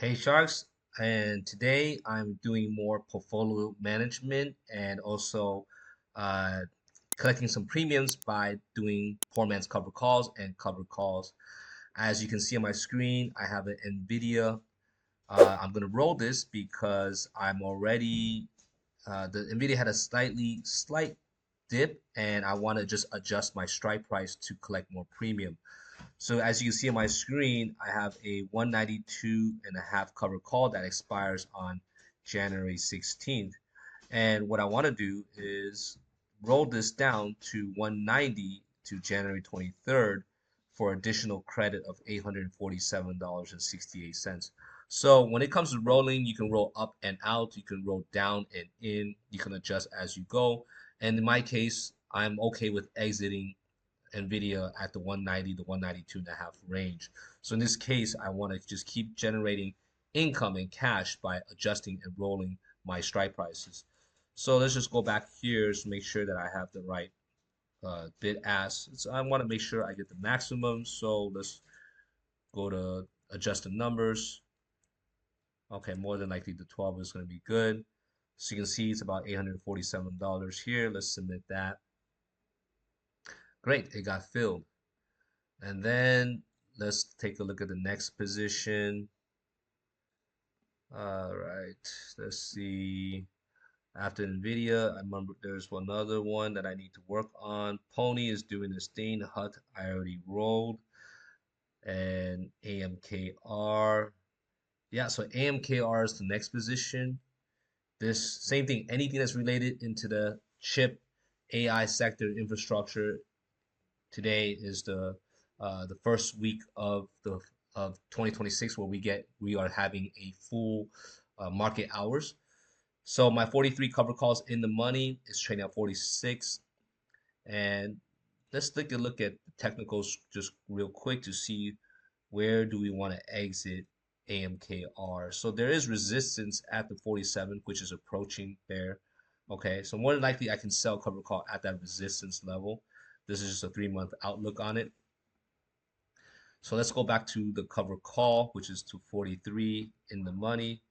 Hey Sharks, and today I'm doing more portfolio management and also uh, collecting some premiums by doing poor man's cover calls and cover calls. As you can see on my screen, I have an NVDA. I'm gonna roll this because I'm already the NVIDIA had a slight dip, and I want to just adjust my strike price to collect more premium. So as you can see on my screen, I have a 192.5 cover call that expires on January 16th. And what I want to do is roll this down to 190 to January 23rd for additional credit of $847.68. So when it comes to rolling, you can roll up and out, you can roll down and in, you can adjust as you go. And in my case, I'm okay with exiting NVIDIA at the 190 to 192.5 range. So in this case, I want to just keep generating income and cash by adjusting and rolling my strike prices. So let's just go back here to make sure that I have the right bid ask. So I want to make sure I get the maximum. So let's go to adjust the numbers. Okay, more than likely the 12 is going to be good. So you can see it's about $847 here. Let's submit that. Great, it got filled. And then let's take a look at the next position. All right, let's see. After NVIDIA, I remember there's one other one that I need to work on. Pony is doing this thing. HUT, I already rolled. And AMKR. Yeah, so AMKR is the next position. This same thing, anything that's related into the chip AI sector infrastructure. Today is the first week of 2026 where we are having a full market hours. So my 43 cover calls in the money is trading at 46, and let's take a look at the technicals just real quick to see where do we want to exit AMKR. So there is resistance at the 47, which is approaching there. Okay, so more than likely I can sell cover call at that resistance level. This is just a 3-month outlook on it. So let's go back to the cover call, which is to 43 in the money.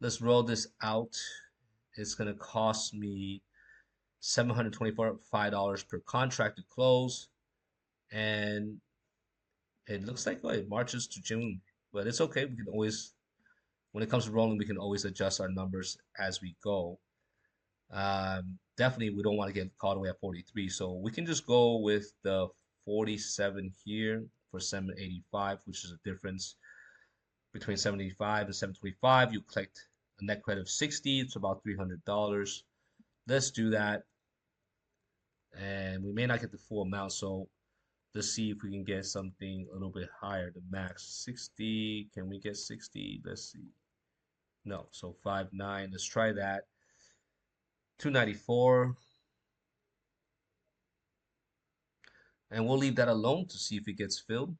Let's roll this out. It's going to cost me $725 per contract to close. And it looks like it marches to June, but it's okay. We can always, when it comes to rolling, we can always adjust our numbers as we go. Definitely, we don't want to get caught away at 43. So we can just go with the 47 here for 785, which is a difference between 785 and 725. You collect a net credit of 60. It's about $300. Let's do that. And we may not get the full amount. So let's see if we can get something a little bit higher. The max 60. Can we get 60? Let's see. No. So 59. Let's try that. 294. And we'll leave that alone to see if it gets filled.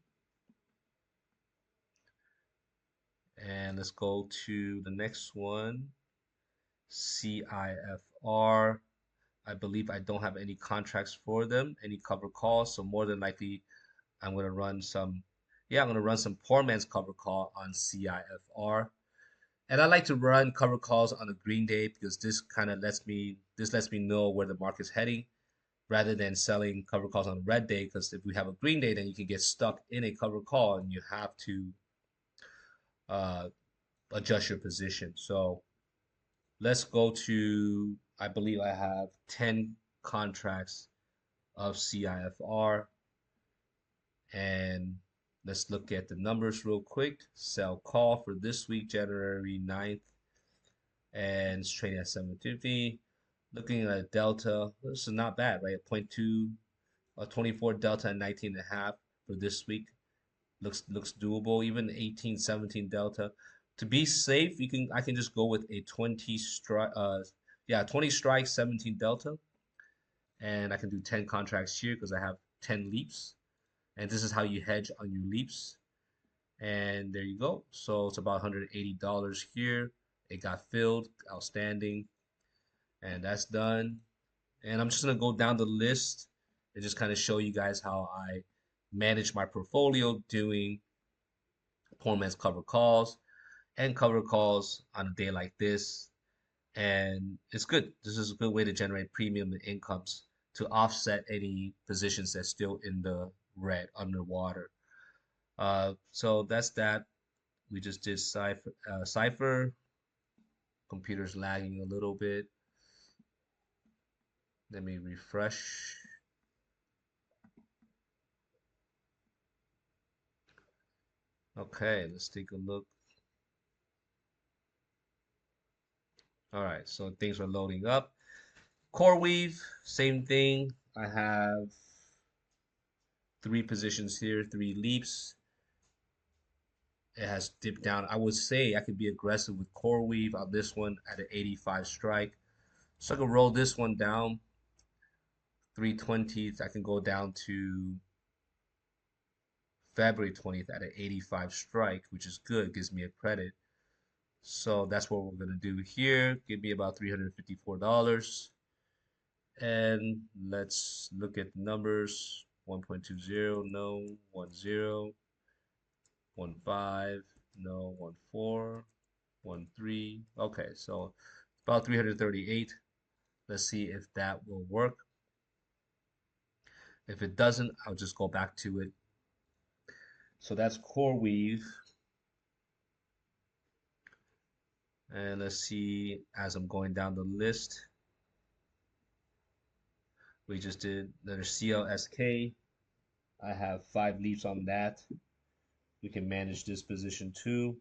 And let's go to the next one, CIFR. I believe I don't have any contracts for them, any cover calls. So more than likely, I'm gonna run some, yeah, I'm gonna run some poor man's cover call on CIFR. And I like to run cover calls on a green day because this kind of lets me know where the market's heading rather than selling cover calls on a red day. Because if we have a green day, then you can get stuck in a cover call and you have to uh, adjust your position. So let's go to, I believe I have 10 contracts of CIFR. And let's look at the numbers real quick. Sell call for this week, January 9th. And it's trading at 750. Looking at delta, this is not bad, right? A 0.2, a 24 delta and 19 and a half for this week. Looks doable. Even 18, 17 delta. To be safe, I can just go with a 20 strike 20 strikes, 17 delta. And I can do 10 contracts here because I have 10 leaps. And this is how you hedge on your leaps. And there you go. So it's about $180 here. It got filled, outstanding. And that's done. And I'm just gonna go down the list and just kind of show you guys how I manage my portfolio doing poor man's cover calls. and cover calls on a day like this. And it's good. This is a good way to generate premium and incomes to offset any positions that's still in the red underwater. So that's that. We just did cipher. Computer's lagging a little bit. Let me refresh. Okay, let's take a look. All right, so things are loading up. Core weave, same thing. I have three positions here, three leaps. It has dipped down. I would say I could be aggressive with core weave on this one at an 85 strike. So I can roll this one down 3/20th. I can go down to February 20th at an 85 strike, which is good, gives me a credit. So that's what we're going to do here. Give me about $354. And let's look at the numbers. 1.20, no. 10, 15, no. 14, 13. Okay, so about 338. Let's see if that will work. If it doesn't, I'll just go back to it. So that's core weave. And let's see as I'm going down the list. We just did another CLSK. I have 5 leaps on that. We can manage this position too.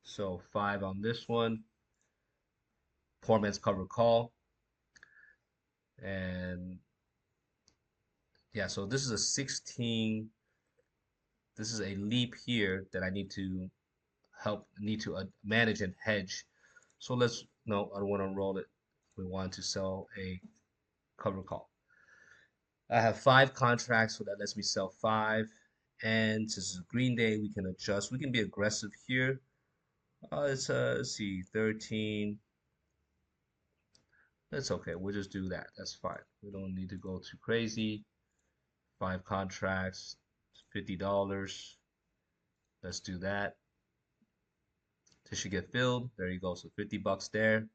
So 5 on this one. Poor man's cover call. And yeah, so this is a 16. This is a leap here that I need to manage and hedge. So no, I don't want to roll it. We want to sell a cover call. I have 5 contracts, so that lets me sell 5. And since it's a green day, we can adjust. We can be aggressive here. Let's see, 13. That's okay. We'll just do that. That's fine. We don't need to go too crazy. 5 contracts, $50. Let's do that. This should get filled. There you go. So $50 there.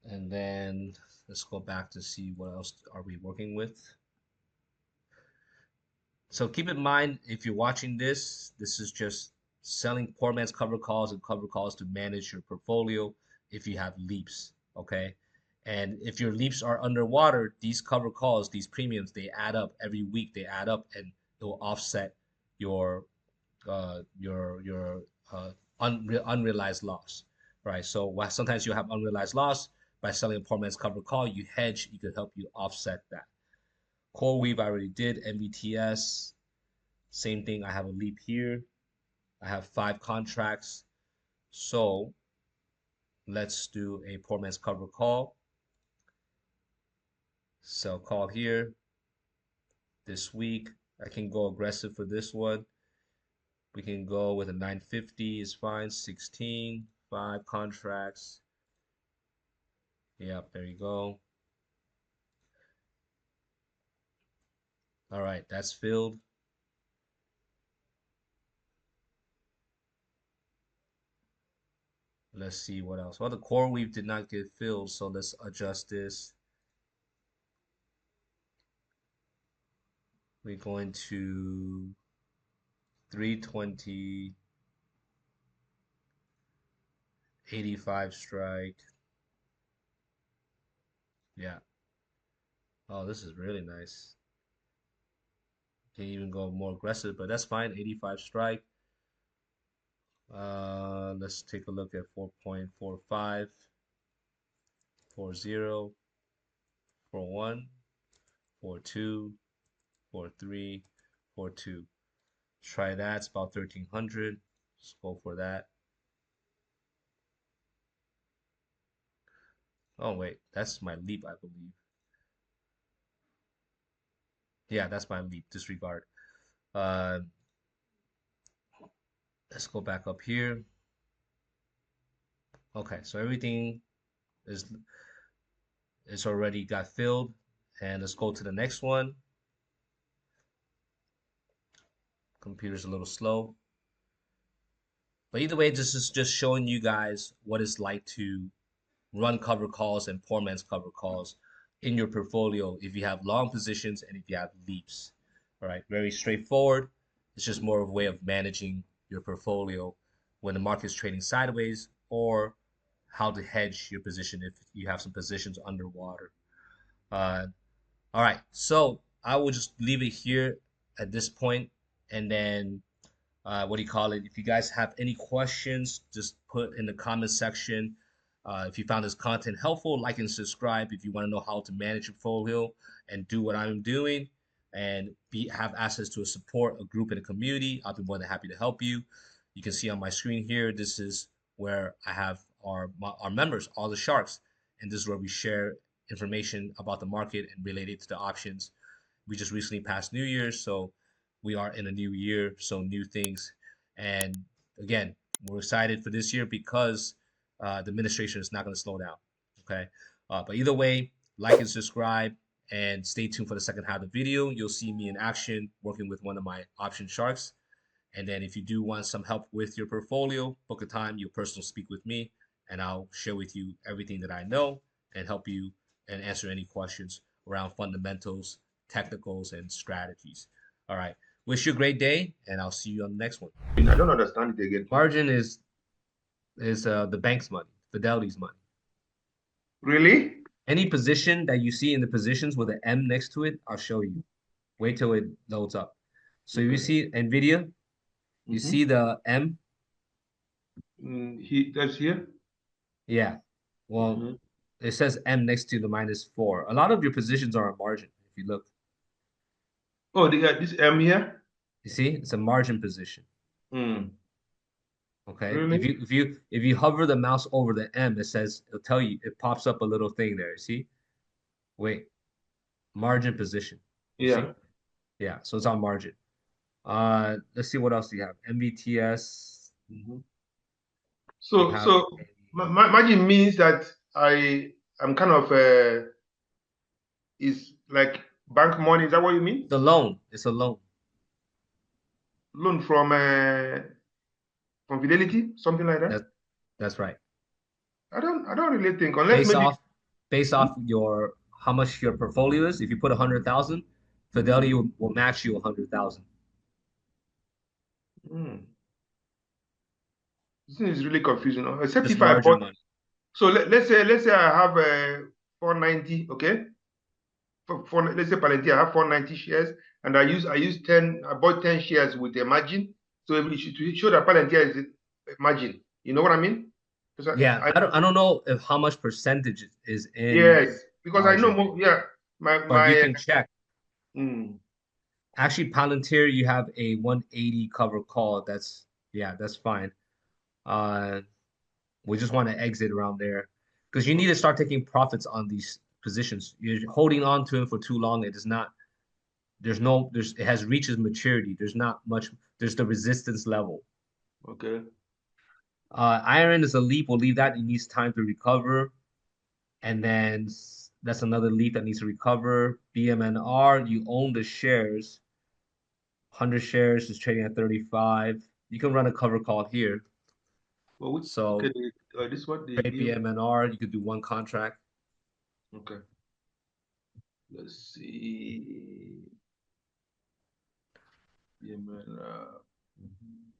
And then let's go back to see what else are we working with. So keep in mind, if you're watching this, this is just selling poor man's cover calls and cover calls to manage your portfolio if you have leaps, okay? And if your leaps are underwater, these cover calls, these premiums, they add up every week. They add up, and it will offset your unrealized loss, right? So while sometimes you have unrealized loss by selling a poor man's cover call, you hedge. You could help you offset that. Core weave I already did. NVTS, same thing. I have a leap here. I have 5 contracts. So let's do a poor man's cover call. Sell call here. This week, I can go aggressive for this one. We can go with a 950 is fine. 16, 5 contracts. Yep, there you go. All right, that's filled. Let's see what else. Well, the core weave did not get filled, so let's adjust this. We're going to 320, 85 strike. Yeah. Oh, this is really nice. Can even go more aggressive, but that's fine. 85 strike. Let's take a look at 4.45, 40, 41, 42, 43, 42. Try that. It's about 1300. Let's go for that. Oh, wait. That's my leap, I believe. Yeah, that's my leap. Disregard. Uh, let's go back up here. Okay, so everything is already got filled. And let's go to the next one. Computer's a little slow. But either way, this is just showing you guys what it's like to run cover calls and poor man's cover calls in your portfolio if you have long positions and if you have leaps. All right, very straightforward. It's just more of a way of managing your portfolio when the market's trading sideways, or how to hedge your position if you have some positions underwater. Uh, all right, so I will just leave it here at this point, and then what do you call it? If you guys have any questions, just put in the comment section. If you found this content helpful, like and subscribe. If you want to know how to manage your portfolio and do what I'm doing, and have access to a group, and a community, I'll be more than happy to help you. You can see on my screen here, this is where I have our members, all the sharks, and this is where we share information about the market and related to the options. We just recently passed New Year's, so we are in a new year, so new things. And again, we're excited for this year because the administration is not going to slow down. Okay. But either way, like and subscribe, and stay tuned for the second half of the video. You'll see me in action working with one of my option sharks. And then if you do want some help with your portfolio, book a time, you'll personally speak with me, and I'll share with you everything that I know and help you and answer any questions around fundamentals, technicals, and strategies. All right. Wish you a great day, and I'll see you on the next one. I don't understand it again. Margin is the bank's money, Fidelity's money. Really? Any position that you see in the positions with an M next to it, I'll show you. Wait till it loads up. So you Okay. see NVIDIA, you see the M? That's here. Yeah. Well, Mm-hmm. it says M next to the -4. A lot of your positions are on margin, if you look. Oh, they got this M here. You see, it's a margin position. Mm. Okay. Really? If you hover the mouse over the M, it'll tell you, it pops up a little thing there. You see? Wait, margin position. You see? Yeah. Yeah, so it's on margin. Let's see what else do you have. MVTS, Mm-hmm. you So, have so margin means that I'm kind of is like bank money. Is that what you mean? the loan. It's a loan. Loan from Fidelity, something like that. That that's right. I don't really think unless Based maybe. off based Hmm? off your how much your portfolio is. If you put 100,000, Fidelity will match you 100,000. Hmm. This thing is really confusing. Except Just if I margin bought. money. So let's say I have 490. Okay. Let's say Palantir, I have 490 shares, and I use 10. I bought 10 shares with a margin. So it should to show that Palantir is a margin. You know what I mean? Because Yeah, I don't know if how much percentage is in yes, because I know margin, more. Yeah, my but you my. can check. Mm, Actually, Palantir, you have a 180 cover call. That's fine. Uh, we just want to exit around there because you need to start taking profits on these positions. You're holding on to it for too long. It is not. It has reached its maturity. There's not much. There's the resistance level. okay. Iron is a leap. We'll leave that. It needs time to recover, and then that's another leap that needs to recover. BMNR, you own the shares. 100 shares is trading at 35. You can run a cover call here. Well, okay. So This is what they trade give. BMNR, you could do one contract. Okay. Let's see. BML, mhm.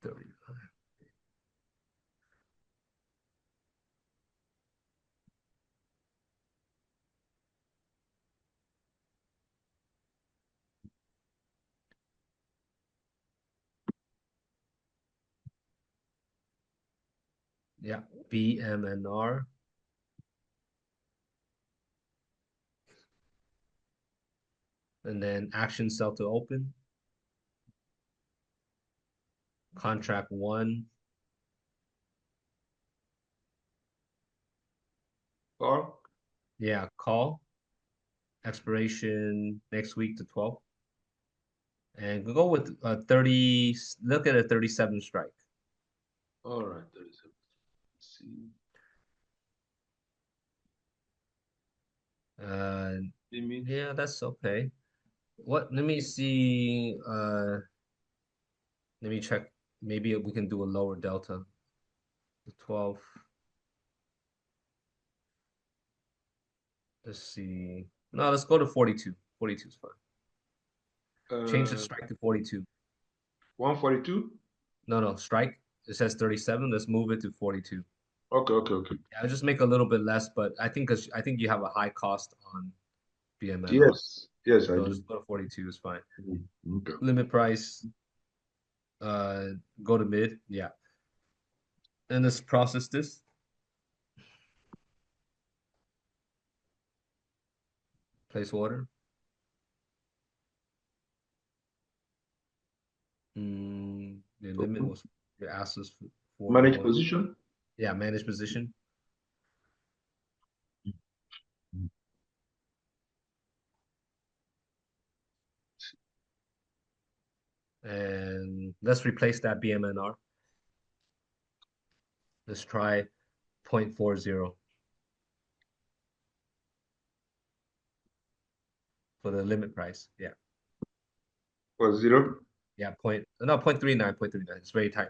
35. Yeah, BMNR. And then action sell to open. Contract one. Call. Yeah, call. Expiration next week to 12. And we'll go with 30. Look at a 37 strike. All right. 37. Let's see. Uh, Limit. yeah, that's okay. Let me see. Let me check. maybe we can do a lower delta. The 12. Let's see. No, let's go to 42. 42 is fine. Change the strike to 42. 142. No, strike. It says 37. Let's move it to 42. Okay. Yeah, I'll just make a little bit less, but I think you have a high cost on BMNR. Yes, I So do. let's go to 42 is fine. Okay. Limit price, go to mid. Yeah. And let's process this. Place order. The limit was your asses Manage 4.1. position. Yeah, manage position. And let's replace that BMNR. Let's try 0.40 for the limit price. Yeah. For 0. Yeah, 0.39, 0.39. It's very tight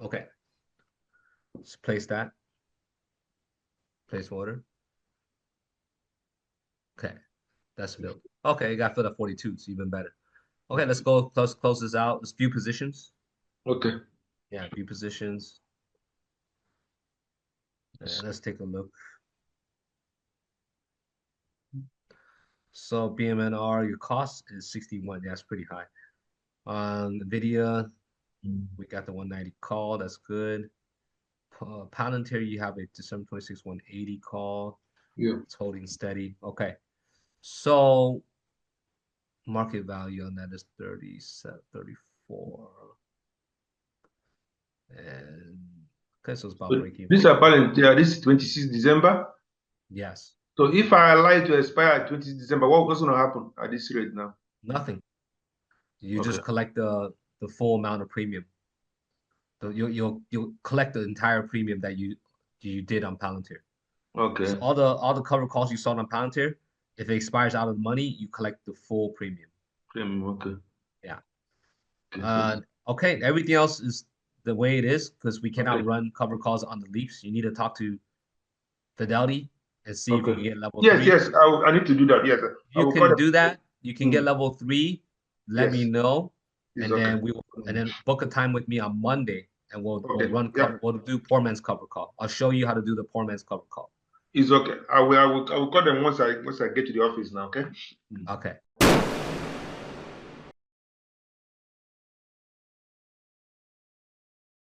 now. Okay. Let's place that. Place order. Okay. That's filled. Okay, it got filled at 42. It's even better. Okay, let's go close this out. Let's view positions. Okay. Yeah, view positions. And let's take a look. So BMNR, your cost is 61. That's pretty high. On NVIDIA, we got the 190 call. That's good. Palantir, you have a December 26, 180 call. Yeah. It's holding steady. Okay. So market value on that is 34. And okay, so it's about So break even. these are Palantir. This is 26 December. Yes. So if I allow it to expire at 20 December, what's going to happen at this rate now? Nothing. You Okay. just collect the full amount of premium. So you'll collect the entire premium that you did on Palantir. So Okay. all the cover calls you saw on Palantir, if it expires out of money, you collect the full premium. Premium. Okay. Yeah. Okay. Okay. Everything else is the way it is because we Okay. cannot run cover calls on the leaps. You need to talk to Fidelity and see if you Okay. can get level Yes. three. I need to do that. Yes. If I you will call can them. do that, you can get Mm. level 3. Let me Yes. know, It's and okay. then book a time with me on Monday, and we'll Okay. run Yeah. cover. We'll do poor man's cover call. I'll show you how to do the poor man's cover call. It's okay. I will call them once I get to the office now. Okay. Okay.